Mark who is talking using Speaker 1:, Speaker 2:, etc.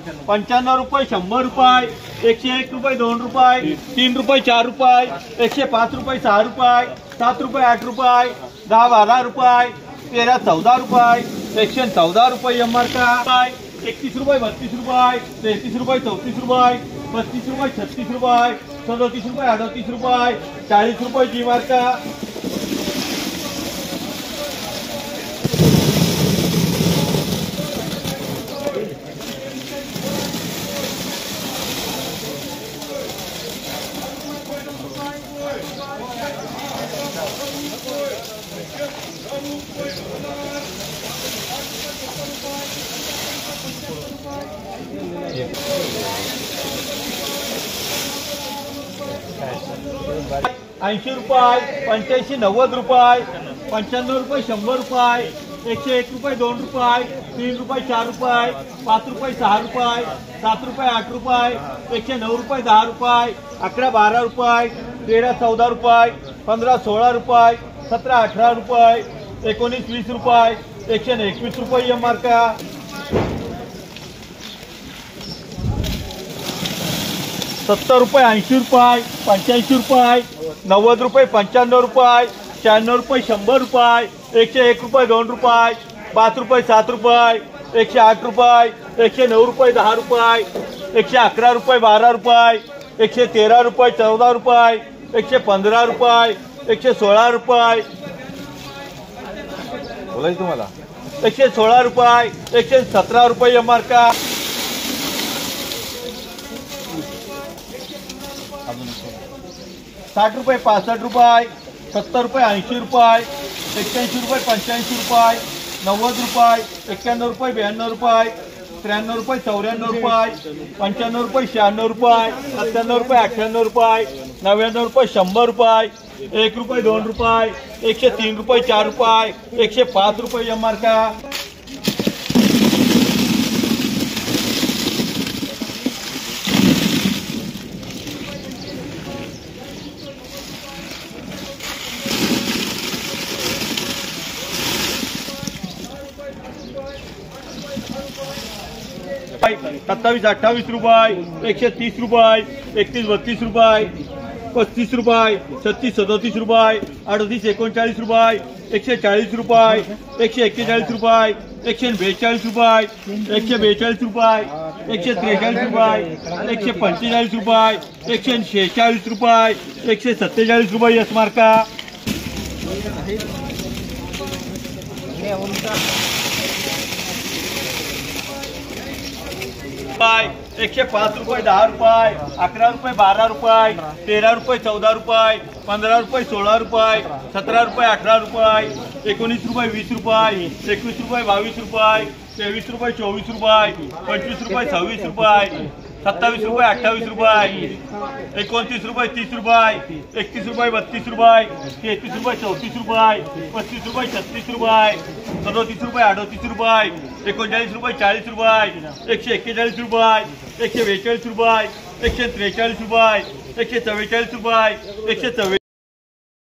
Speaker 1: 95 रुपये, 100 रुपये, 101 रुपये, 2 रुपये, 3 रुपये, 4 रुपये, 105 रुपये, 6 रुपये, 7 रुपये, 8 रुपये, 10, 12 रुपये, 13, 14 रुपये, 114 रुपये एमआर का, 31 रुपये, 32 रुपये, 33 रुपये, 34 रुपये, 35 रुपये, 36 रुपये, 37 रुपये, 38 रुपये, 40 रुपये जी मार्क का, 80 रुपये, 85, 90 रुपये, 95 रुपये, 100 रुपये, 101 रुपये, 2 रुपये, 3 रुपये, 4 रुपये, 5 रुपये, 6 रुपये, 7 रुपये, 8 रुपये, 109 रुपये, 10 रुपये, 11, 12 रुपये, 13, 14 रुपये, 15, 16 रुपये, 17, 18 रुपये, 19, 20 रुपये, 121 रुपये एमआर का, 70 रुपये, 80 रुपये, 85 रुपये, 90 रुपये, 95 रुपये, 96 रुपये, 100 रुपये, 101 रुपये, 2 रुपये, 5 रुपये, 7 रुपये, 108 रुपये, 109 रुपये, 10 रुपये, 111 रुपये, 12 रुपये, 113 रुपये, 14 रुपये, 115 रुपये, 116 रुपये, बोलायचं तुम्हाला, 116 रुपये, 117 रुपये एमआर का, 60 रुपये, 65 रुपये, 70 रुपये, 80 रुपये, 81 रुपये, 85 रुपये, 90 रुपये, 91 रुपये, 92 रुपये, 93 रुपये, 94 रुपये, 95 रुपये, 96 रुपये, 97 रुपये, 98 रुपये, 99 रुपये, 100 रुपये, 1 रुपये, 2 रुपये, 103 रुपये, 4 रुपये, 105 रुपये एमआर का, 27, 28 रुपये, 130 रुपये, 31, 32 रुपये, 35 रुपये, 36, 37 रुपये, 38, 39 रुपये, 140 रुपये, 141 रुपये, 142 रुपये, 142 रुपये, 143 रुपये, 145 रुपये, 146 रुपये, 147 रुपये एस मार्क का, 105 रुपये, 10 रुपये, 11 रुपये, 12 रुपये, 13 रुपये, 14 रुपये, 15 रुपये, 16 रुपये, 17 रुपये, 18 रुपये, 19 रुपये, 20 रुपये, 21 रुपये, 22 रुपये, 23 रुपये, 24 रुपये, 25 रुपये, 26 रुपये, 27 रुपये, 28 रुपये, 29 रुपये, 30 रुपये, 31 रुपये, 32 रुपये, 33 रुपये, 34 रुपये, 35 रुपये, 36 रुपये, 37 रुपये, 38 रुपये, 39 रुपये, 40 रुपये, 141 रुपये, 142 रुपये, 143 रुपये, 144 रुपये, 144